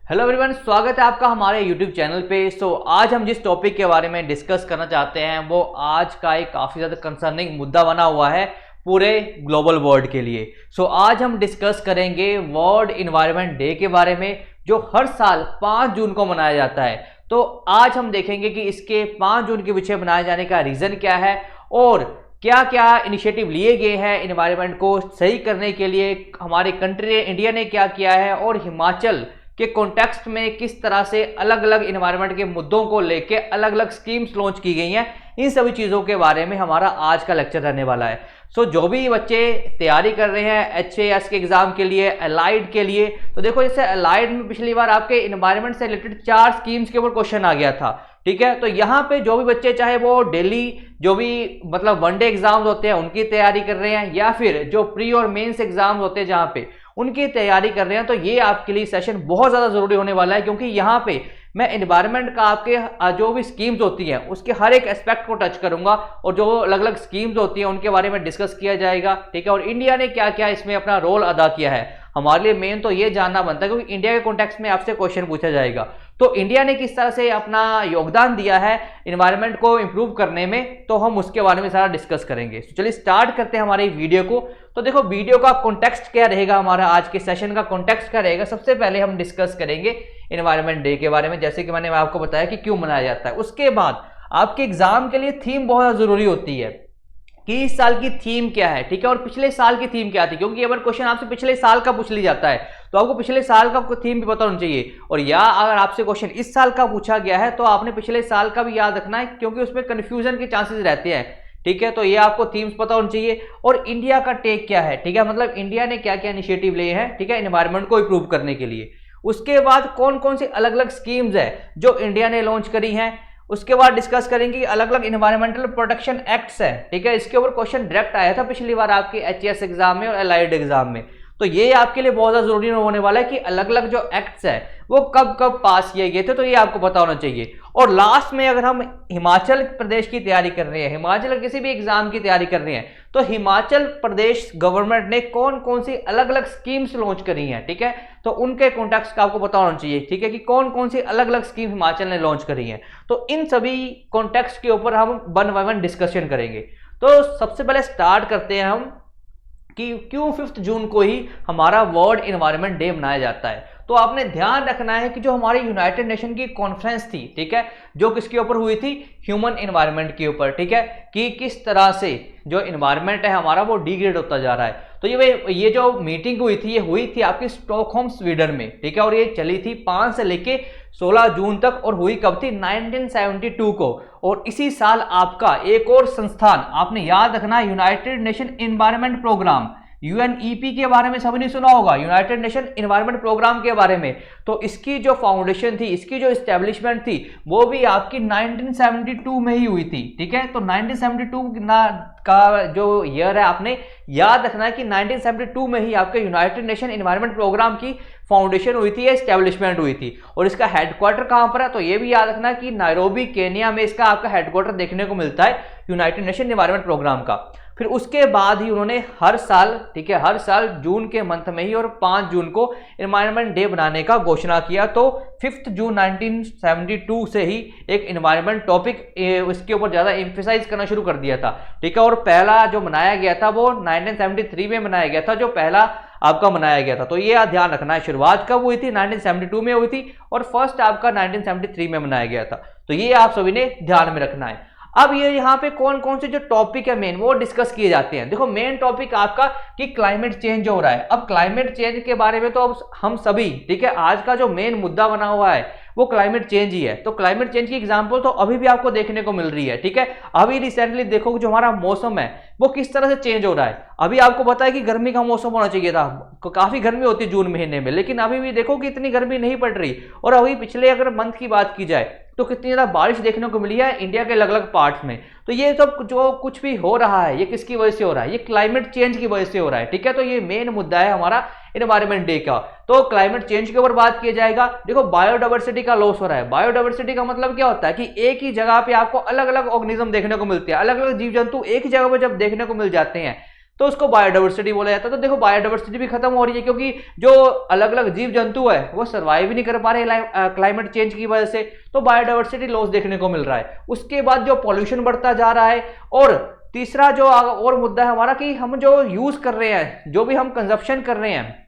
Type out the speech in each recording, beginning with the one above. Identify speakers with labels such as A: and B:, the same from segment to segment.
A: Hello everyone, स्वागत है आपका हमारे यूट्यूब चैनल पे। आज हम जिस टॉपिक के बारे में डिस्कस करना चाहते हैं वो आज का एक काफ़ी ज़्यादा कंसर्निंग मुद्दा बना हुआ है पूरे ग्लोबल वर्ल्ड के लिए। आज हम डिस्कस करेंगे वर्ल्ड इन्वायरमेंट डे के बारे में, जो हर साल 5 जून को मनाया जाता है। तो आज हम देखेंगे कि इसके 5 जून के पीछे मनाए जाने का रीज़न क्या है और क्या क्या इनिशिएटिव लिए गए हैं इन्वायरमेंट को सही करने के लिए। हमारे कंट्री इंडिया ने क्या किया है और हिमाचल के कॉन्टेक्स्ट में किस तरह से अलग अलग इन्वायरमेंट के मुद्दों को लेके अलग अलग स्कीम्स लॉन्च की गई हैं। इन सभी चीज़ों के बारे में हमारा आज का लेक्चर रहने वाला है। जो भी बच्चे तैयारी कर रहे हैं HAS के एग्जाम के लिए, अलाइड के लिए, तो देखो जैसे अलाइड में पिछली बार आपके इन्वायरमेंट से रिलेटेड 4 स्कीम्स के ऊपर क्वेश्चन आ गया था, ठीक है। तो यहाँ पे जो भी बच्चे चाहे वो डेली जो भी मतलब वनडे एग्जाम्स होते हैं उनकी तैयारी कर रहे हैं या फिर जो प्री और मेंस एग्जाम्स होते हैं जहाँ पे उनकी तैयारी कर रहे हैं, तो ये आपके लिए सेशन बहुत ज़्यादा ज़रूरी होने वाला है, क्योंकि यहाँ पे मैं इन्वायरमेंट का आपके जो भी स्कीम्स होती हैं उसके हर एक एस्पेक्ट को टच करूंगा और जो अलग अलग स्कीम्स होती हैं उनके बारे में डिस्कस किया जाएगा, ठीक है। और इंडिया ने क्या क्या इसमें अपना रोल अदा किया है, हमारे लिए मेन तो ये जानना बनता है, क्योंकि इंडिया के कॉन्टेक्स्ट में आपसे क्वेश्चन पूछा जाएगा। तो इंडिया ने किस तरह से अपना योगदान दिया है इन्वायरमेंट को इंप्रूव करने में, तो हम उसके बारे में सारा डिस्कस करेंगे। तो चलिए स्टार्ट करते हैं हमारी वीडियो को। तो देखो वीडियो का कॉन्टेक्स्ट क्या रहेगा, हमारा आज के सेशन का कॉन्टेक्स्ट क्या रहेगा। सबसे पहले हम डिस्कस करेंगे इन्वायरमेंट डे के बारे में, जैसे कि मैंने आपको बताया कि क्यों मनाया जाता है। उसके बाद आपके एग्जाम के लिए थीम बहुत जरूरी होती है कि इस साल की थीम क्या है, ठीक है, और पिछले साल की थीम क्या थी, क्योंकि अगर क्वेश्चन आपसे पिछले साल का पूछ लिया जाता है तो आपको पिछले साल का थीम भी पता होना चाहिए। और या अगर आपसे क्वेश्चन इस साल का पूछा गया है तो आपने पिछले साल का भी याद रखना है, क्योंकि उसमें कंफ्यूजन के चांसेस रहते हैं, ठीक है। तो ये आपको थीम्स पता होना चाहिए। और इंडिया का टेक क्या है, ठीक है, मतलब इंडिया ने क्या क्या इनिशिएटिव लिए हैं, ठीक है, एनवायरनमेंट को इंप्रूव करने के लिए। उसके बाद कौन कौन सी अलग अलग स्कीम्स है जो इंडिया ने लॉन्च करी हैं। उसके बाद डिस्कस करेंगे अलग अलग इन्वायरमेंटल प्रोटेक्शन एक्ट्स हैं, ठीक है। इसके ऊपर क्वेश्चन डायरेक्ट आया था पिछली बार आपके HAS एग्जाम में और अलाइड एग्जाम में, तो ये आपके लिए बहुत ज़्यादा जरूरी होने वाला है कि अलग अलग जो एक्ट्स है वो कब कब पास किए गए थे, तो ये आपको पता होना चाहिए। और लास्ट में अगर हम हिमाचल प्रदेश की तैयारी कर रहे हैं, हिमाचल किसी भी एग्जाम की तैयारी कर रहे हैं, तो हिमाचल प्रदेश गवर्नमेंट ने कौन कौन सी अलग अलग स्कीम्स लॉन्च करी हैं, ठीक है, तो उनके कॉन्टेक्स्ट का आपको पता होना चाहिए, ठीक है, कि कौन कौन सी अलग अलग स्कीम हिमाचल ने लॉन्च करी हैं। तो इन सभी कॉन्टेक्स्ट के ऊपर हम 1 बाय 1 डिस्कशन करेंगे। तो सबसे पहले स्टार्ट करते हैं हम कि क्यों 5 जून को ही हमारा वर्ल्ड इन्वायरमेंट डे मनाया जाता है। तो आपने ध्यान रखना है कि जो हमारी यूनाइटेड नेशन की कॉन्फ्रेंस थी, ठीक है, जो किसके ऊपर हुई थी, ह्यूमन इन्वायरमेंट के ऊपर, ठीक है, कि किस तरह से जो इन्वायरमेंट है हमारा वो डिग्रेड होता जा रहा है। तो ये जो मीटिंग हुई थी ये हुई थी आपकी स्टॉकहोम स्वीडन में, ठीक है, और ये चली थी 5 से लेके 16 जून तक, और हुई कब थी, 1972 को। और इसी साल आपका एक और संस्थान आपने याद रखना, United Nation Environment Programme, UNEP के बारे में सभी ने सुना होगा, यूनाइटेड नेशन एनवायरनमेंट प्रोग्राम के बारे में। तो इसकी जो फाउंडेशन थी, इसकी जो एस्टेब्लिशमेंट थी, वो भी आपकी 1972 में ही हुई थी, ठीक है। तो 1972 का जो ईयर है आपने याद रखना है कि 1972 में ही आपके यूनाइटेड नेशन एनवायरनमेंट प्रोग्राम की फाउंडेशन हुई थी या एस्टेब्लिशमेंट हुई थी। और इसका हेडक्वार्टर कहां पर है, तो ये भी याद रखना कि नायरोबी केन्या में इसका आपका हेडक्वार्टर देखने को मिलता है यूनाइटेड नेशन एनवायरनमेंट प्रोग्राम का। फिर उसके बाद ही उन्होंने हर साल, ठीक है, हर साल जून के मंथ में ही और 5 जून को एनवायरनमेंट डे बनाने का घोषणा किया। तो 5 जून 1972 से ही एक एनवायरनमेंट टॉपिक इसके ऊपर ज़्यादा एम्फेसाइज करना शुरू कर दिया था, ठीक है। और पहला जो मनाया गया था वो 1973 में मनाया गया था, जो पहला आपका मनाया गया था। तो ये ध्यान रखना है, शुरुआत कब हुई थी, 1972 में हुई थी, और फर्स्ट आपका 1973 में मनाया गया था। तो ये आप सभी ने ध्यान में रखना है। अब ये यहाँ पे कौन कौन से जो टॉपिक है मेन वो डिस्कस किए जाते हैं। देखो मेन टॉपिक आपका कि क्लाइमेट चेंज हो रहा है। अब क्लाइमेट चेंज के बारे में तो अब हम सभी, ठीक है, आज का जो मेन मुद्दा बना हुआ है वो क्लाइमेट चेंज ही है। तो क्लाइमेट चेंज की एग्जांपल तो अभी भी आपको देखने को मिल रही है, ठीक है। अभी रिसेंटली देखो जो हमारा मौसम है वो किस तरह से चेंज हो रहा है। अभी आपको पता है कि गर्मी का मौसम होना चाहिए था, काफी गर्मी होती है जून महीने में, लेकिन अभी भी देखो कि इतनी गर्मी नहीं पड़ रही। और अभी पिछले अगर मंथ की बात की जाए तो कितनी ज्यादा बारिश देखने को मिली है इंडिया के अलग अलग पार्ट्स में। तो ये सब जो कुछ भी हो रहा है ये किसकी वजह से हो रहा है, ये क्लाइमेट चेंज की वजह से हो रहा है, ठीक है। तो ये मेन मुद्दा है हमारा एनवायरनमेंट डे का। तो क्लाइमेट चेंज के ऊपर बात किया जाएगा। देखो बायोडाइवर्सिटी का लॉस हो रहा है। बायोडाइवर्सिटी का मतलब क्या होता है कि एक ही जगह पे आपको अलग अलग ऑर्गेनिज्म देखने को मिलते हैं, अलग अलग जीव जंतु एक ही जगह पर जब देखने को मिल जाते हैं तो उसको बायोडाइवर्सिटी बोला जाता है। तो देखो बायोडाइवर्सिटी भी खत्म हो रही है, क्योंकि जो अलग अलग जीव जंतु है वो सर्वाइव ही नहीं कर पा रहे क्लाइमेट चेंज की वजह से, तो बायोडाइवर्सिटी लॉस देखने को मिल रहा है। उसके बाद जो पॉल्यूशन बढ़ता जा रहा है, और तीसरा जो और मुद्दा है हमारा कि हम जो यूज कर रहे हैं, जो भी हम कंजप्शन कर रहे हैं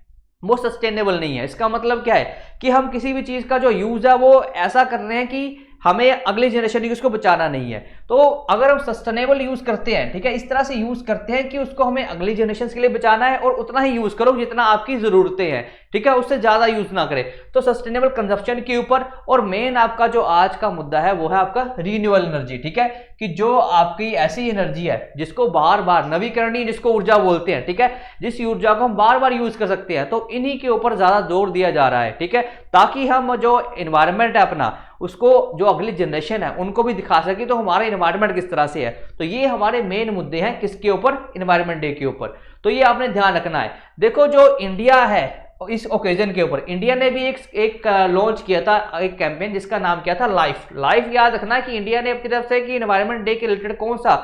A: वो सस्टेनेबल नहीं है। इसका मतलब क्या है कि हम किसी भी चीज का जो यूज है वो ऐसा कर रहे हैं कि हमें अगली जनरेशन की उसको बचाना नहीं है। तो अगर हम सस्टेनेबल यूज करते हैं, ठीक है, इस तरह से यूज करते हैं कि उसको हमें अगली जनरेशन के लिए बचाना है, और उतना ही यूज करो जितना आपकी जरूरतें हैं, ठीक है, उससे ज्यादा यूज ना करें। तो सस्टेनेबल कंजप्शन के ऊपर, और मेन आपका जो आज का मुद्दा है वो है आपका रिन्यूएबल एनर्जी, ठीक है, कि जो आपकी ऐसी एनर्जी है जिसको बार बार नवीकरणीय, जिसको ऊर्जा बोलते हैं, ठीक है, जिस ऊर्जा को हम बार बार यूज कर सकते हैं, तो इन्हीं के ऊपर ज्यादा जोर दिया जा रहा है, ठीक है, ताकि हम जो एनवायरमेंट है अपना, उसको जो अगली जनरेशन है उनको भी दिखा सके तो हमारा एनवायरमेंट किस तरह से है। तो ये हमारे मेन मुद्दे हैं किसके ऊपर, एनवायरमेंट डे के ऊपर। तो ये आपने ध्यान रखना है। देखो जो इंडिया है इस ओकेजन के ऊपर, इंडिया ने भी एक लॉन्च किया था, एक कैंपेन जिसका नाम क्या था, लाइफ। याद रखना कि इंडिया ने अपनी तरफ से कि एनवायरमेंट डे के रिलेटेड कौन सा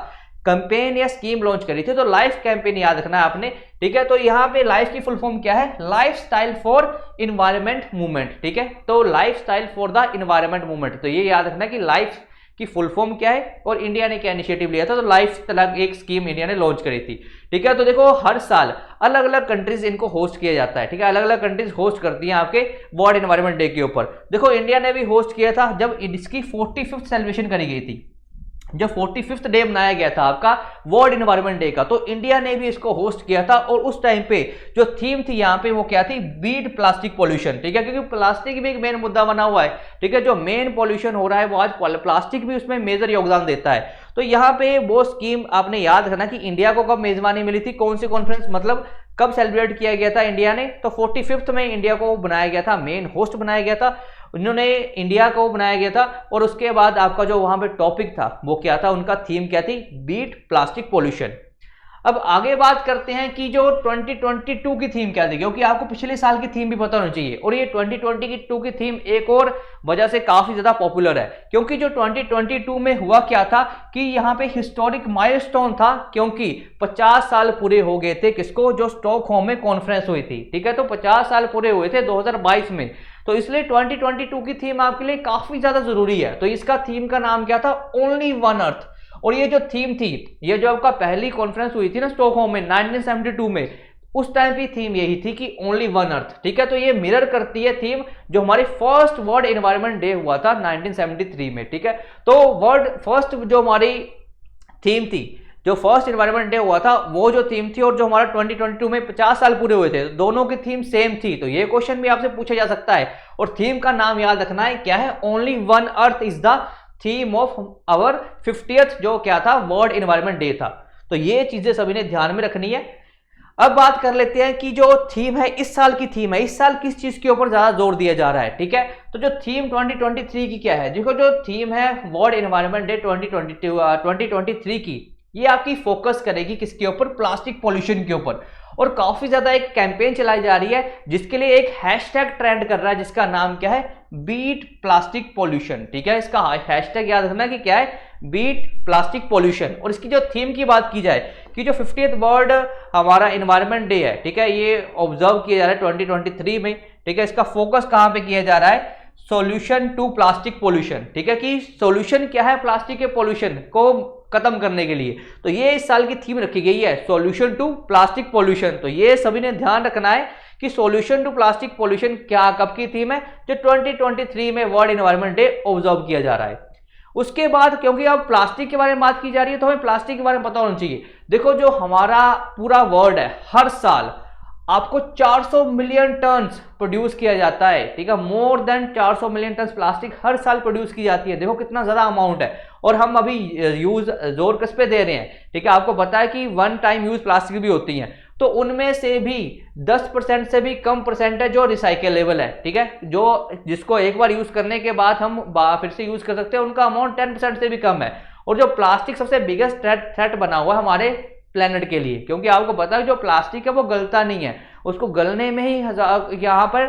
A: कैंपेन या स्कीम लॉन्च करी थी, तो लाइफ कैंपेन याद रखना है आपने, ठीक है। तो यहाँ पे लाइफ की फुल फॉर्म क्या है, लाइफस्टाइल फॉर इन्वायरमेंट मूवमेंट, ठीक है, तो lifestyle for the environment movement. तो ये याद रखना कि लाइफ की फुल फॉर्म क्या है और इंडिया ने क्या इनिशिएटिव लिया था। तो लाइफ एक स्कीम इंडिया ने लॉन्च करी थी, ठीक है। तो देखो हर साल अलग अलग कंट्रीज इनको होस्ट किया जाता है, ठीक है, अलग अलग कंट्रीज होस्ट करती हैं आपके वर्ल्ड एनवायरमेंट डे के ऊपर। देखो इंडिया ने भी होस्ट किया था जब इसकी 45th सेलिब्रेशन करी गई थी, जो 45th डे मनाया गया था आपका वर्ल्ड एनवायरमेंट डे का, तो इंडिया ने भी इसको होस्ट किया था। और उस टाइम पे जो थीम थी यहाँ पे वो क्या थी, बीट प्लास्टिक पॉल्यूशन, ठीक है, क्योंकि प्लास्टिक भी एक मेन मुद्दा बना हुआ है, ठीक है, जो मेन पॉल्यूशन हो रहा है वो आज प्लास्टिक भी उसमें मेजर योगदान देता है। तो यहाँ पे वो स्कीम आपने याद रखना कि इंडिया को कब मेजबानी मिली थी, कौन सी कॉन्फ्रेंस, मतलब कब सेलिब्रेट किया गया था इंडिया ने, तो 45th में इंडिया को बनाया गया था, मेन होस्ट बनाया गया था, उन्होंने इंडिया को बनाया गया था। और उसके बाद आपका जो वहां पे टॉपिक था वो क्या था, उनका थीम क्या थी, बीट प्लास्टिक पॉल्यूशन। अब आगे बात करते हैं कि जो 2022 की थीम क्या थी, क्योंकि आपको पिछले साल की थीम भी पता होनी चाहिए। और ये 2022 की थीम एक और वजह से काफी ज्यादा पॉपुलर है, क्योंकि जो 2022 में हुआ क्या था कि यहाँ पे हिस्टोरिक माइलस्टोन था, क्योंकि 50 साल पूरे हो गए थे किसको, जो स्टॉकहोम में कॉन्फ्रेंस हुई थी, ठीक है, तो 50 साल पूरे हुए थे 2022 में। तो इसलिए 2022 की थीम आपके लिए काफी ज्यादा जरूरी है। तो इसका थीम का नाम क्या था, ओनली वन अर्थ। और ये जो थीम थी, ये जो आपका पहली कॉन्फ्रेंस हुई थी ना स्टॉकहोम में 1972 में, उस टाइम की थीम यही थी कि ओनली वन अर्थ, ठीक है। तो ये मिरर करती है थीम जो हमारी फर्स्ट वर्ल्ड एनवायरमेंट डे हुआ था 1973 में, ठीक है। तो वर्ल्ड फर्स्ट जो हमारी थीम थी, जो फर्स्ट एनवायरमेंट डे हुआ था वो जो थीम थी, और जो हमारा 2022 में 50 साल पूरे हुए थे, दोनों की थीम सेम थी। तो ये क्वेश्चन भी आपसे पूछा जा सकता है, और थीम का नाम याद रखना है क्या है, only one earth is the theme of our 50th जो क्या था वर्ल्ड एनवायरमेंट डे था। तो ये चीजें सभी ने ध्यान में रखनी है। अब बात कर लेते हैं कि जो थीम है, इस साल की थीम है, इस साल किस चीज के ऊपर ज्यादा जोर दिया जा रहा है, ठीक है। तो जो थीम 2023 की क्या है, देखो जो थीम है वर्ल्ड एनवायरमेंट डे 2023 की, ये आपकी फोकस करेगी किसके ऊपर, प्लास्टिक पॉल्यूशन के ऊपर। और काफी ज्यादा एक कैंपेन चलाई जा रही है जिसके लिए एक हैशटैग ट्रेंड कर रहा है, जिसका नाम क्या है, बीट प्लास्टिक पॉल्यूशन, ठीक है। इसका हैशटैग याद रखना कि क्या है, बीट प्लास्टिक पॉल्यूशन। और इसकी जो थीम की बात की जाए कि जो 50th वर्ल्ड हमारा एनवायरमेंट डे है, ठीक है, ये ऑब्जर्व किया जा रहा है 2023 में, ठीक है। इसका फोकस कहां पे किया जा रहा है, सॉल्यूशन टू प्लास्टिक पॉल्यूशन, ठीक है, कि सॉल्यूशन क्या है प्लास्टिक के पॉल्यूशन को खत्म करने के लिए। तो ये इस साल की थीम रखी गई है, सॉल्यूशन टू प्लास्टिक पॉल्यूशन। तो ये सभी ने ध्यान रखना है कि सॉल्यूशन टू प्लास्टिक पॉल्यूशन क्या कब की थीम है, जो 2023 में वर्ल्ड एनवायरमेंट डे ऑब्जर्व किया जा रहा है। उसके बाद क्योंकि अब प्लास्टिक के बारे में बात की जा रही है तो हमें प्लास्टिक के बारे में पता होना चाहिए। देखो जो हमारा पूरा वर्ल्ड है, हर साल आपको 400 मिलियन टन्स प्रोड्यूस किया जाता है, ठीक है, more than 400 million tons plastic हर साल प्रोड्यूस की जाती है। देखो कितना ज्यादा अमाउंट है, और हम अभी यूज जोर किस पे दे रहे हैं, ठीक है। आपको पता है कि वन टाइम यूज प्लास्टिक भी होती हैं, तो उनमें से भी 10% से भी कम परसेंट है जो रिसाइकेलेबल है, ठीक है, जो जिसको एक बार यूज करने के बाद हम फिर से यूज कर सकते हैं, उनका अमाउंट 10% से भी कम है। और जो प्लास्टिक सबसे बिगेस्ट थ्रेट बना हुआ है हमारे प्लेनेट के लिए, क्योंकि आपको पता है जो प्लास्टिक है वो गलता नहीं है, उसको गलने में ही यहाँ पर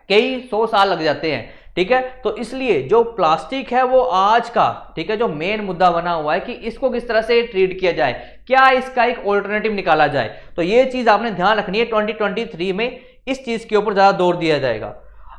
A: कई 100 साल लग जाते हैं, ठीक है। तो इसलिए जो प्लास्टिक है वो आज का, ठीक है, जो मेन मुद्दा बना हुआ है कि इसको किस तरह से ट्रीट किया जाए, क्या इसका एक ऑल्टरनेटिव निकाला जाए। तो ये चीज आपने ध्यान रखनी है, 2023 में इस चीज के ऊपर ज्यादा जोर दिया जाएगा।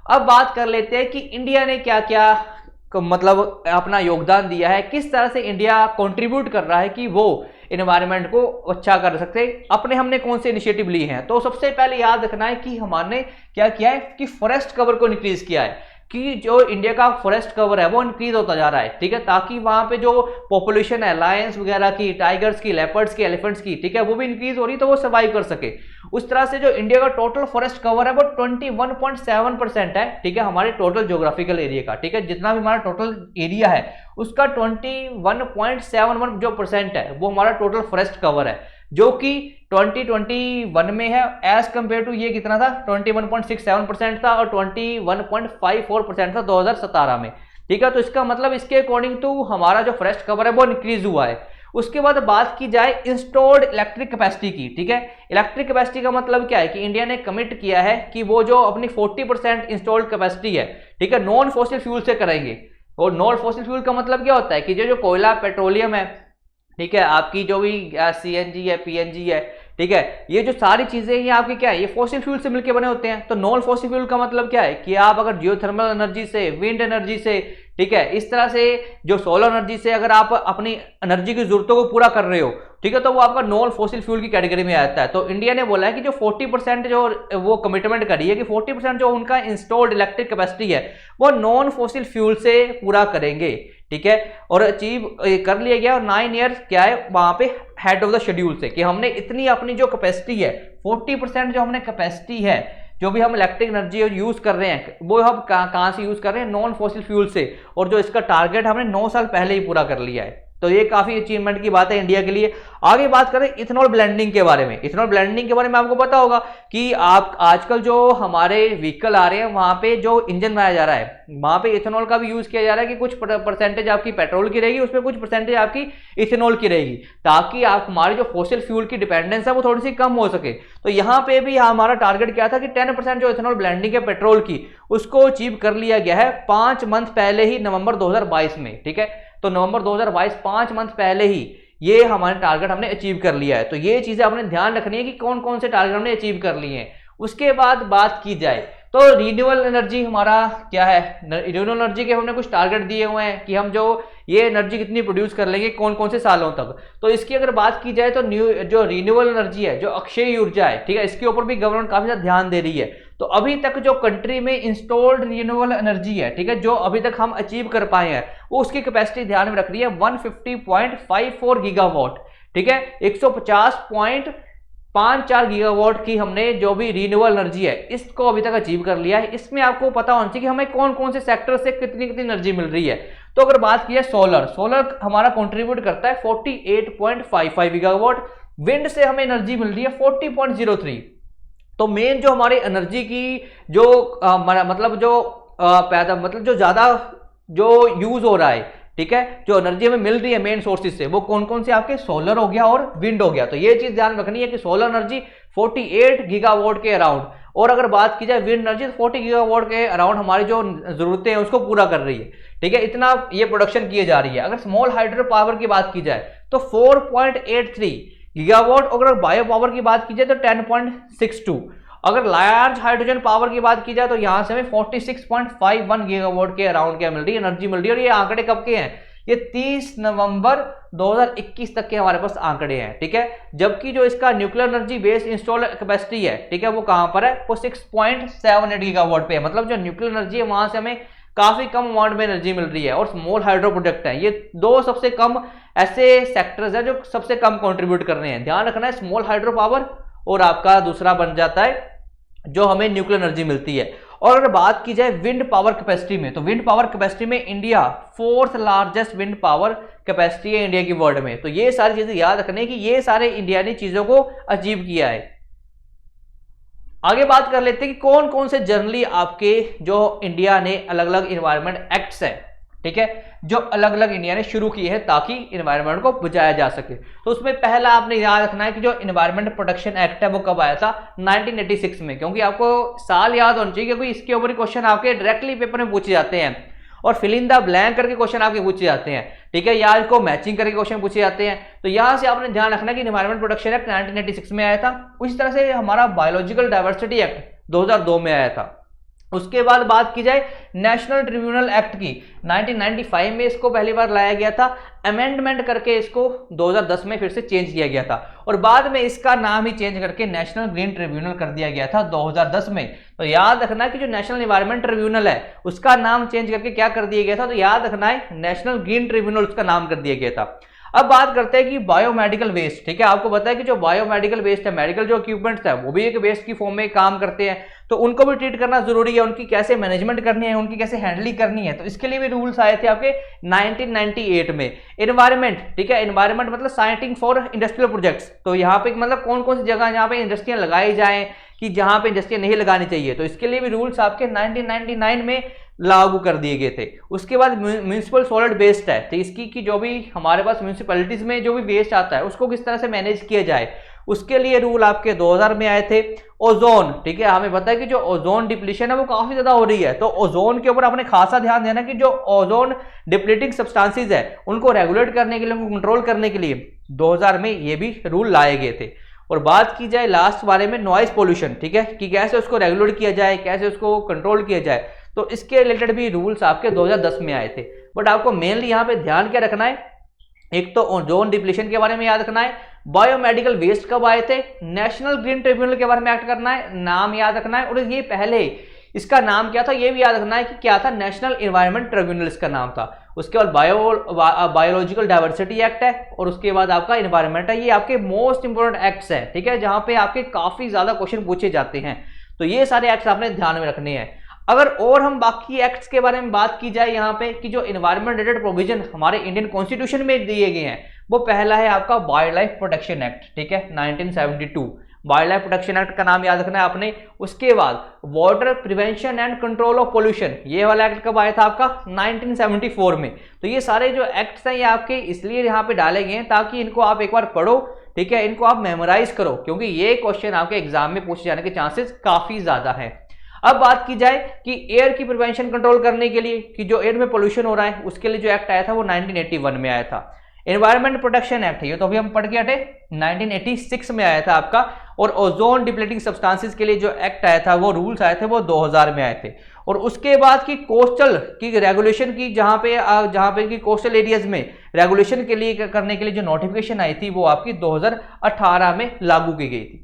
A: अब बात कर लेते हैं कि इंडिया ने क्या क्या मतलब अपना योगदान दिया है, किस तरह से इंडिया कंट्रीब्यूट कर रहा है कि वो एनवायरनमेंट को अच्छा कर सकते, अपने हमने कौन से इनिशिएटिव लिए हैं। तो सबसे पहले याद रखना है कि हमने क्या किया है कि फॉरेस्ट कवर को इंक्रीज किया है, कि जो इंडिया का फॉरेस्ट कवर है वो इंक्रीज होता जा रहा है, ठीक है, ताकि वहां पे जो पॉपुलेशन है लायंस वगैरह की, टाइगर्स की, लेपर्ड्स की, एलिफेंट्स की, ठीक है, वो भी इंक्रीज हो रही है तो वो सर्वाइव कर सके। उस तरह से जो इंडिया का टोटल फॉरेस्ट कवर है वो 21.7% है, ठीक है, हमारे टोटल ज्योग्राफिकल एरिया का, ठीक है, जितना भी हमारा टोटल एरिया है उसका 21.71 जो परसेंट है वो हमारा टोटल फॉरेस्ट कवर है, जो कि 2021 में है। एज कंपेयर टू ये कितना था, 21.67% था और 21.54% था 2017 में, ठीक है। तो इसका मतलब इसके अकॉर्डिंग टू हमारा जो फॉरेस्ट कवर है वो इंक्रीज हुआ है। उसके बाद बात की जाए इंस्टॉल्ड इलेक्ट्रिक कैपेसिटी की, ठीक है, इलेक्ट्रिक कैपेसिटी का मतलब क्या है कि इंडिया ने कमिट किया है कि वो जो अपनी 40% इंस्टॉल्ड कैपेसिटी है, ठीक है, नॉन फॉसिल फ्यूल से करेंगे। और नॉन फॉसिल फ्यूल का मतलब क्या होता है कि जो कोयला, पेट्रोलियम है, ठीक है, आपकी जो भी CNG है, PNG है, ठीक है, ये जो सारी चीजें ये आपकी क्या है, ये फॉसिल फ्यूल से मिलकर बने होते हैं। तो नॉन फॉसिल फ्यूल का मतलब क्या है कि आप अगर जियोथर्मल एनर्जी से, विंड एनर्जी से, ठीक है, इस तरह से जो सोलर एनर्जी से अगर आप अपनी एनर्जी की जरूरतों को पूरा कर रहे हो, ठीक है, तो वो आपका नॉन फॉसिल फ्यूल की कैटेगरी में आता है। तो इंडिया ने बोला है कि जो 40% जो वो कमिटमेंट करी है कि 40% जो उनका इंस्टॉल्ड इलेक्ट्रिक कैपेसिटी है वो नॉन फॉसिल फ्यूल से पूरा करेंगे, ठीक है, और अचीव कर लिया गया। और 9 ईयर्स क्या है वहां पे हेड ऑफ द शेड्यूल से कि हमने इतनी अपनी जो कैपेसिटी है 40% जो हमने कैपेसिटी है, जो भी हम इलेक्ट्रिक एनर्जी यूज कर रहे हैं वो हम कहां से यूज कर रहे हैं, नॉन फॉसिल फ्यूल से, और जो इसका टारगेट हमने 9 साल पहले ही पूरा कर लिया है। तो ये काफी अचीवमेंट की बात है इंडिया के लिए। आगे बात करें इथेनॉल ब्लेंडिंग के बारे में। इथेनॉल ब्लेंडिंग के बारे में आपको पता होगा कि आप आजकल जो हमारे व्हीकल आ रहे हैं वहां पे जो इंजन बनाया जा रहा है वहां पे इथेनॉल का भी यूज किया जा रहा है कि कुछ परसेंटेज आपकी पेट्रोल की रहेगी, उसमें कुछ परसेंटेज आपकी इथेनॉल की रहेगी, ताकि आप हमारी जो फॉसिल फ्यूल की डिपेंडेंस है वो थोड़ी सी कम हो सके। तो यहाँ पे भी हमारा टारगेट क्या था कि 10% जो इथेनॉल ब्लेंडिंग है पेट्रोल की उसको अचीव कर लिया गया है 5 मंथ पहले ही, नवंबर 2022 में, ठीक है। तो नवंबर 2022 5 मंथ पहले ही ये हमारे टारगेट हमने अचीव कर लिया है। तो ये चीजें आपने ध्यान रखनी है कि कौन कौन से टारगेट हमने अचीव कर लिए हैं। उसके बाद बात की जाए तो रिन्यूएबल एनर्जी हमारा क्या है, रिन्यूएबल एनर्जी के हमने कुछ टारगेट दिए हुए हैं कि हम जो ये एनर्जी कितनी प्रोड्यूस कर लेंगे कौन कौन से सालों तक। तो इसकी अगर बात की जाए तो जो रिन्यूएबल एनर्जी है, जो अक्षय ऊर्जा है, ठीक है, इसके ऊपर भी गवर्नमेंट काफी ज्यादा ध्यान दे रही है। तो अभी तक जो कंट्री में इंस्टॉल्ड रिन्यूएबल एनर्जी है, ठीक है, जो अभी तक हम अचीव कर पाए हैं वो उसकी कैपेसिटी ध्यान में रख रही है 150.54 गीगावाट, ठीक है, 150.54 गीगावाट की हमने जो भी रिन्यूएबल एनर्जी है इसको अभी तक अचीव कर लिया है। इसमें आपको पता होना चाहिए कि हमें कौन कौन से सेक्टर से कितनी कितनी एनर्जी मिल रही है। तो अगर बात की जाए सोलर हमारा कंट्रीब्यूट करता है 48.55 गीगावाट, विंड से हमें एनर्जी मिल रही है 40.03। तो मेन जो हमारी एनर्जी की जो मतलब जो पैदा मतलब जो ज्यादा जो यूज हो रहा है, ठीक है, जो एनर्जी हमें मिल रही है मेन सोर्सेज से वो कौन कौन से आपके सोलर हो गया और विंड हो गया। तो ये चीज ध्यान रखनी है कि सोलर एनर्जी 48 गीगावाट के अराउंड, और अगर बात की जाए विंड एनर्जी तो 40 गीगावाट के अराउंड हमारी जो जरूरतें हैं उसको पूरा कर रही है, ठीक है, इतना ये प्रोडक्शन की जा रही है। अगर स्मॉल हाइड्रो पावर की बात की जाए तो 4.83 गीगावाट, अगर बायो पावर की बात की जाए तो 10.62, अगर लार्ज हाइड्रोजन पावर की बात की जाए तो यहां से हमें 46.51 गीगावाट के अराउंड क्या मिल रही है, एनर्जी मिल रही है। और ये आंकड़े कब के हैं, ये 30 नवंबर 2021 तक के हमारे पास आंकड़े हैं, ठीक है। जबकि जो इसका nuclear energy base install capacity है, ठीक है, वो कहां पर है, वो 6.78 गीगावाट पे है। मतलब जो न्यूक्लियर एनर्जी है वहां से हमें काफी कम अमाउंट में एनर्जी मिल रही है। और स्मॉल हाइड्रो प्रोजेक्ट है, ये दो सबसे कम ऐसे सेक्टर्स है जो सबसे कम कंट्रीब्यूट कर रहे हैं। ध्यान रखना है, स्मॉल हाइड्रो पावर और आपका दूसरा बन जाता है जो हमें न्यूक्लियर एनर्जी मिलती है। और अगर बात की जाए विंड पावर कैपेसिटी में, तो विंड पावर कैपेसिटी में India 4th largest wind power capacity है इंडिया की वर्ल्ड में। तो ये सारी चीजें याद रखने की, ये सारे इंडिया ने चीजों को अचीव किया है। आगे बात कर लेते हैं कि कौन कौन से जनरली आपके जो इंडिया ने अलग अलग इन्वायरमेंट एक्ट्स है, ठीक है, जो अलग अलग इंडिया ने शुरू की है ताकि इन्वायरमेंट को बचाया जा सके। तो उसमें पहला आपने याद रखना है कि जो इन्वायरमेंट प्रोटेक्शन एक्ट है वो कब आया था, 1986 में, क्योंकि आपको साल याद होना चाहिए क्योंकि इसके ऊपर क्वेश्चन आपके डायरेक्टली पेपर में पूछे जाते हैं और फिल इन द ब्लैंक करके क्वेश्चन आपके पूछे जाते हैं, ठीक है, या इसको मैचिंग करके क्वेश्चन पूछे जाते हैं। तो यहां से आपने ध्यान रखना कि इन्वायरमेंट प्रोटेक्शन एक्ट 1986 में आया था। उसी तरह से हमारा बायोलॉजिकल डाइवर्सिटी एक्ट 2002 में आया था। उसके बाद बात की जाए नेशनल ट्रिब्यूनल एक्ट की, 1995 में इसको पहली बार लाया गया था, अमेंडमेंट करके इसको 2010 में फिर से चेंज किया गया था और बाद में इसका नाम ही चेंज करके नेशनल ग्रीन ट्रिब्यूनल कर दिया गया था 2010 में। तो याद रखना कि जो नेशनल एनवायरनमेंट ट्रिब्यूनल है उसका नाम चेंज करके क्या कर दिया गया था, तो याद रखना है नेशनल ग्रीन ट्रिब्यूनल उसका नाम कर दिया गया था। अब बात करते हैं कि बायोमेडिकल वेस्ट, ठीक है, आपको पता है कि जो बायोमेडिकल वेस्ट है, मेडिकल जो इक्विपमेंट्स है वो भी एक वेस्ट की फॉर्म में काम करते हैं, तो उनको भी ट्रीट करना जरूरी है, उनकी कैसे मैनेजमेंट करनी है, उनकी कैसे हैंडलिंग करनी है, तो इसके लिए भी रूल्स आए थे आपके 1998 में। एनवायरमेंट, ठीक है, एनवायरमेंट मतलब साइटिंग फॉर इंडस्ट्रियल प्रोजेक्ट्स, तो यहाँ पे मतलब कौन कौन सी जगह यहाँ पे इंडस्ट्रियां लगाई जाए कि जहां पे इंडस्ट्रियां नहीं लगानी चाहिए, तो इसके लिए भी रूल्स आपके 1999 में लागू कर दिए गए थे। उसके बाद म्यूनिसिपल सॉलिड वेस्ट है, तो इसकी कि जो भी हमारे पास म्यूनिसिपैलिटीज में जो भी वेस्ट आता है उसको किस तरह से मैनेज किया जाए, उसके लिए रूल आपके 2000 में आए थे। ओजोन, ठीक है, हमें पता है कि जो ओजोन डिप्लीशन है वो काफी ज्यादा हो रही है, तो ओजोन के ऊपर आपने खासा ध्यान देना कि जो ओजोन डिप्लीटिंग सब्सटेंसेस है उनको रेगुलेट करने के लिए, उनको कंट्रोल करने के लिए 2000 में ये भी रूल लाए गए थे। और बात की जाए लास्ट बारे में नॉइज पोल्यूशन, ठीक है, कि कैसे उसको रेगुलेट किया जाए, कैसे उसको कंट्रोल किया जाए, तो इसके रिलेटेड भी रूल्स आपके 2010 में आए थे। बट आपको मेनली यहाँ पे ध्यान क्या रखना है, एक तो ओजोन डिप्लीशन के बारे में याद रखना है, बायोमेडिकल वेस्ट कब आए थे, नेशनल ग्रीन ट्रिब्यूनल के बारे में एक्ट करना है, नाम याद रखना है, और ये पहले इसका नाम क्या था ये भी याद रखना है कि क्या था, नेशनल एनवायरनमेंट ट्रिब्यूनल इसका नाम था। उसके बाद बायोलॉजिकल डाइवर्सिटी एक्ट है और उसके बाद आपका एनवायरनमेंट है। ये आपके मोस्ट इंपोर्टेंट एक्ट्स हैं, ठीक है, जहां पे आपके काफी ज्यादा क्वेश्चन पूछे जाते हैं, तो ये सारे एक्ट्स आपने ध्यान में रखने हैं। अगर और हम बाकी एक्ट्स के बारे में बात की जाए यहाँ पे कि जो एनवायरनमेंट रिलेटेड प्रोविजन हमारे इंडियन कॉन्स्टिट्यूशन में दिए गए हैं, वो पहला है आपका वाइल्ड लाइफ प्रोटेक्शन एक्ट, ठीक है, 1972, वाइल्ड लाइफ प्रोटेक्शन एक्ट का नाम याद रखना है आपने। उसके बाद water prevention and control of pollution, ये वाला एक्ट कब आया था आपका, 1974 में। तो ये सारे जो एक्ट्स हैं ये आपके इसलिए यहाँ पे डाले गए हैं ताकि इनको आप एक बार पढ़ो, ठीक है, इनको आप मेमोराइज करो, क्योंकि ये क्वेश्चन आपके एग्जाम में पूछे जाने के चांसेस काफी ज्यादा है। अब बात की जाए कि एयर की प्रिवेंशन कंट्रोल करने के लिए कि जो एयर में पोल्यूशन हो रहा है उसके लिए जो एक्ट आया था वो 1981 में आया था। एनवायरमेंट प्रोटेक्शन एक्ट है, ये तो अभी हम पढ़ के हटे, 1986 में आया था आपका। और ओजोन डिप्लीटिंग सब्सटेंसेस के लिए जो एक्ट आया था, वो रूल्स आए थे, वो 2000 में आए थे। और उसके बाद की कोस्टल की रेगुलेशन की जहां पे की कोस्टल एरियाज में रेगुलेशन के लिए करने के लिए जो नोटिफिकेशन आई थी वो आपकी 2018 में लागू की गई थी।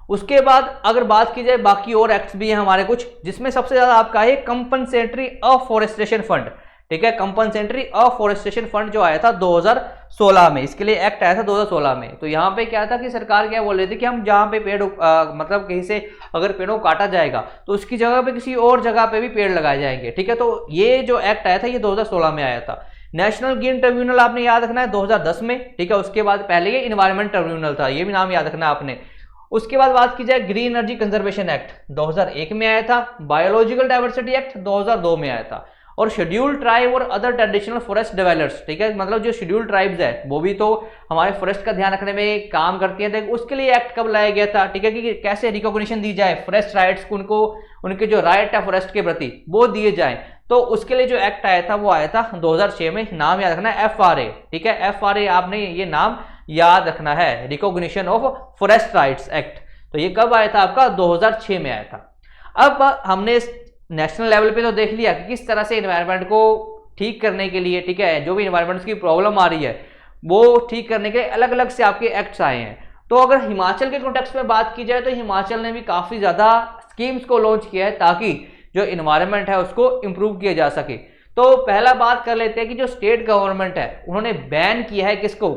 A: उसके बाद अगर बात की जाए बाकी और एक्ट्स भी हैं हमारे कुछ, जिसमें सबसे ज्यादा आपका है कंपनसेटरी अफॉरेस्टेशन फंड, ठीक है, कंपनसेटरी अफॉरेस्टेशन फंड जो आया था 2016 में, इसके लिए एक्ट आया था 2016 में। तो यहाँ पे क्या था कि सरकार क्या बोल रही थी कि हम जहाँ पे पेड़ मतलब कहीं से अगर पेड़ों को काटा जाएगा तो उसकी जगह पे किसी और जगह पे भी पेड़ लगाए जाएंगे, ठीक है। तो ये जो एक्ट आया था ये 2016 में आया था। नेशनल ग्रीन ट्रिब्यूनल आपने याद रखना है 2010 में, ठीक है। उसके बाद पहले ये इन्वायरमेंट ट्रिब्यूनल था, ये भी नाम याद रखना है आपने। उसके बाद बात की जाए ग्रीन एनर्जी कंजर्वेशन एक्ट 2001 में आया था, बायोलॉजिकल डाइवर्सिटी एक्ट 2002 में आया था, और शेड्यूल्ड ट्राइब और अदर ट्रेडिशनल फॉरेस्ट डेवलपर्स, ठीक है, मतलब जो शेड्यूल्ड ट्राइब्स है वो भी तो हमारे फॉरेस्ट का ध्यान रखने में काम करती है, तो उसके लिए एक्ट कब लाया गया था, ठीक है, कि कैसे रिकॉग्निशन दी जाए फॉरेस्ट राइट्स को, उनको उनके जो राइट है फॉरेस्ट के प्रति वो दिए जाए। तो उसके लिए जो एक्ट आया था वो आया था 2006 में, नाम याद रखना है FRA, ठीक है, FRA आपने ये नाम याद रखना है, recognition of forest rights act. तो ये कब आया था आपका, 2006 में आया था। अब हमने नेशनल लेवल पे तो देख लिया कि किस तरह से एनवायरनमेंट को ठीक करने के लिए, ठीक है, जो भी एनवायरनमेंट की प्रॉब्लम आ रही है वो ठीक करने के अलग अलग से आपके एक्ट्स आए हैं। तो अगर हिमाचल के कॉन्टेक्स्ट में बात की जाए तो हिमाचल ने भी काफी ज्यादा स्कीम्स को लॉन्च किया है ताकि जो एनवायरनमेंट है उसको इंप्रूव किया जा सके। तो पहला बात कर लेते हैं कि जो स्टेट गवर्नमेंट है उन्होंने बैन किया है किसको,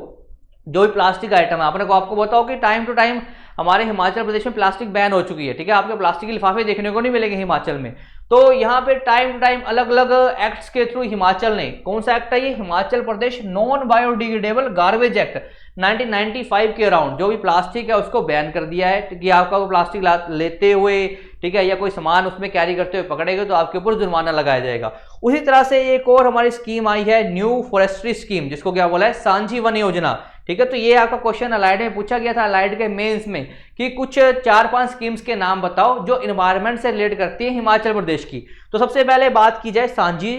A: जो भी प्लास्टिक आइटम है। आपको बताओ कि टाइम टू टाइम हमारे हिमाचल प्रदेश में प्लास्टिक बैन हो चुकी है, ठीक है, आपके प्लास्टिक के लिफाफे देखने को नहीं मिलेंगे हिमाचल में। तो यहाँ पे टाइम टू टाइम अलग अलग एक्ट्स के थ्रू हिमाचल ने, कौन सा एक्ट है ये, Himachal Pradesh non biodegradable garbage act 1995 के अराउंड, जो भी प्लास्टिक है उसको बैन कर दिया है कि आपका वो प्लास्टिक लेते हुए, ठीक है, या कोई सामान उसमें कैरी करते हुए पकड़ेगा तो आपके ऊपर जुर्माना लगाया जाएगा। उसी तरह से एक और हमारी स्कीम आई है न्यू फॉरेस्ट्री स्कीम, जिसको क्या बोला है, सांझी वन योजना। ठीक है, तो ये आपका क्वेश्चन अलाइड में पूछा गया था, अलाइड के मेंस में, कि कुछ 4-5 स्कीम्स के नाम बताओ जो इन्वायरमेंट से रिलेट करती है हिमाचल प्रदेश की। तो सबसे पहले बात की जाए सांझी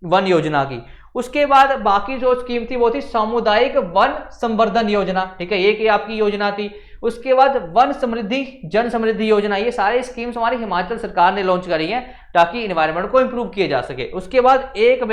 A: वन योजना की, उसके बाद बाकी जो स्कीम थी वो थी सामुदायिक वन संवर्धन योजना। ठीक है, एक ही आपकी योजना थी। उसके बाद वन समृद्धि जन समृद्धि योजना, ये सारे स्कीम्स हमारी हिमाचल सरकार ने लॉन्च करी हैं ताकि इन्वायरमेंट को इंप्रूव किया जा सके। उसके बाद एक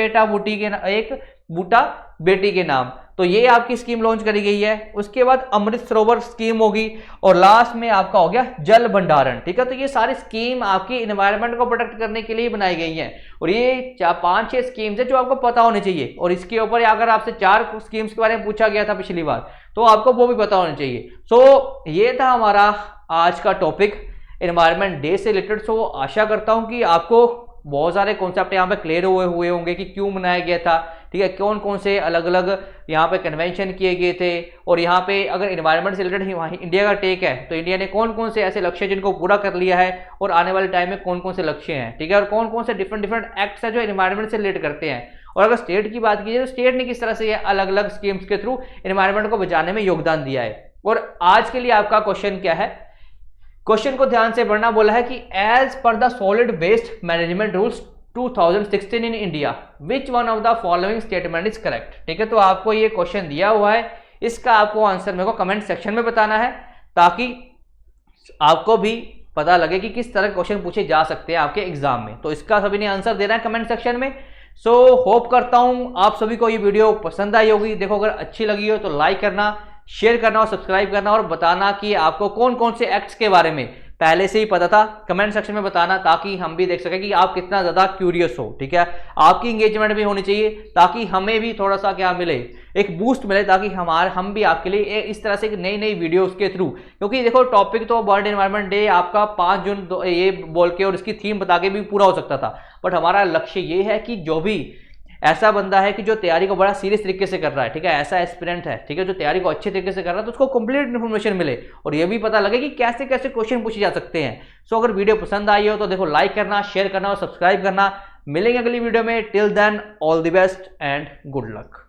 A: बूटा बेटी के नाम, तो ये आपकी स्कीम लॉन्च करी गई है। उसके बाद अमृत सरोवर स्कीम होगी, और लास्ट में आपका हो गया जल भंडारण। ठीक है, तो ये सारी स्कीम आपकी इन्वायरमेंट को प्रोटेक्ट करने के लिए बनाई गई हैं, और ये 5-6 स्कीम्स है जो आपको पता होनी चाहिए। और इसके ऊपर अगर आपसे 4 स्कीम्स के बारे में पूछा गया था पिछली बार, तो आपको वो भी पता होना चाहिए। सो ये था हमारा आज का टॉपिक एनवायरनमेंट डे से रिलेटेड। सो आशा करता हूं कि आपको बहुत सारे कॉन्सेप्ट यहाँ पे क्लियर हुए होंगे कि क्यों मनाया गया था। ठीक है, कौन कौन से अलग अलग यहाँ पे कन्वेंशन किए गए थे, और यहाँ पे अगर इन्वायरमेंट से रिलेटेड इंडिया का टेक है तो इंडिया ने कौन कौन से ऐसे लक्ष्य जिनको पूरा कर लिया है, और आने वाले टाइम में कौन कौन से लक्ष्य हैं। ठीक है, और कौन कौन से डिफरेंट एक्ट्स हैं जो इन्वायरमेंट से रिलेट करते हैं। और अगर स्टेट की बात की जाए तो स्टेट ने किस तरह से अलग अलग स्कीम्स के थ्रू इन्वायरमेंट को बचाने में योगदान दिया है। और आज के लिए आपका क्वेश्चन क्या है, क्वेश्चन को ध्यान से पढ़ना बोला है कि एज पर the solid waste management rules 2016 in India which one of the following statement is correct. ठीक है, तो आपको ये क्वेश्चन दिया हुआ है, इसका आपको आंसर मेरे को कमेंट सेक्शन में बताना है, ताकि आपको भी पता लगे कि किस तरह क्वेश्चन पूछे जा सकते हैं आपके एग्जाम में। तो इसका सभी ने आंसर देना है कमेंट सेक्शन में। सो होप करता हूं आप सभी को ये वीडियो पसंद आई होगी। देखो, अगर अच्छी लगी हो तो लाइक करना, शेयर करना और सब्सक्राइब करना, और बताना कि आपको कौन कौन से एक्ट्स के बारे में पहले से ही पता था, कमेंट सेक्शन में बताना, ताकि हम भी देख सकें कि आप कितना ज्यादा क्यूरियस हो। ठीक है, आपकी इंगेजमेंट भी होनी चाहिए ताकि हमें भी थोड़ा सा क्या मिले, एक बूस्ट मिले, ताकि हम भी आपके लिए इस तरह से नई नई वीडियोस के थ्रू, क्योंकि देखो टॉपिक तो वर्ल्ड एनवायरनमेंट डे आपका 5 जून ये बोल के और इसकी थीम बता के भी पूरा हो सकता था, बट हमारा लक्ष्य ये है कि जो भी ऐसा बंदा है कि जो तैयारी को बड़ा सीरियस तरीके से कर रहा है, ठीक है, ऐसा एस्पिरेंट है, ठीक है, जो तैयारी को अच्छे तरीके से कर रहा है, तो उसको कंप्लीट इन्फॉर्मेशन मिले और ये भी पता लगे कि कैसे कैसे क्वेश्चन पूछे जा सकते हैं। सो अगर वीडियो पसंद आई हो तो देखो लाइक करना, शेयर करना और सब्सक्राइब करना। मिलेंगे अगली वीडियो में। Till then all the best and good luck.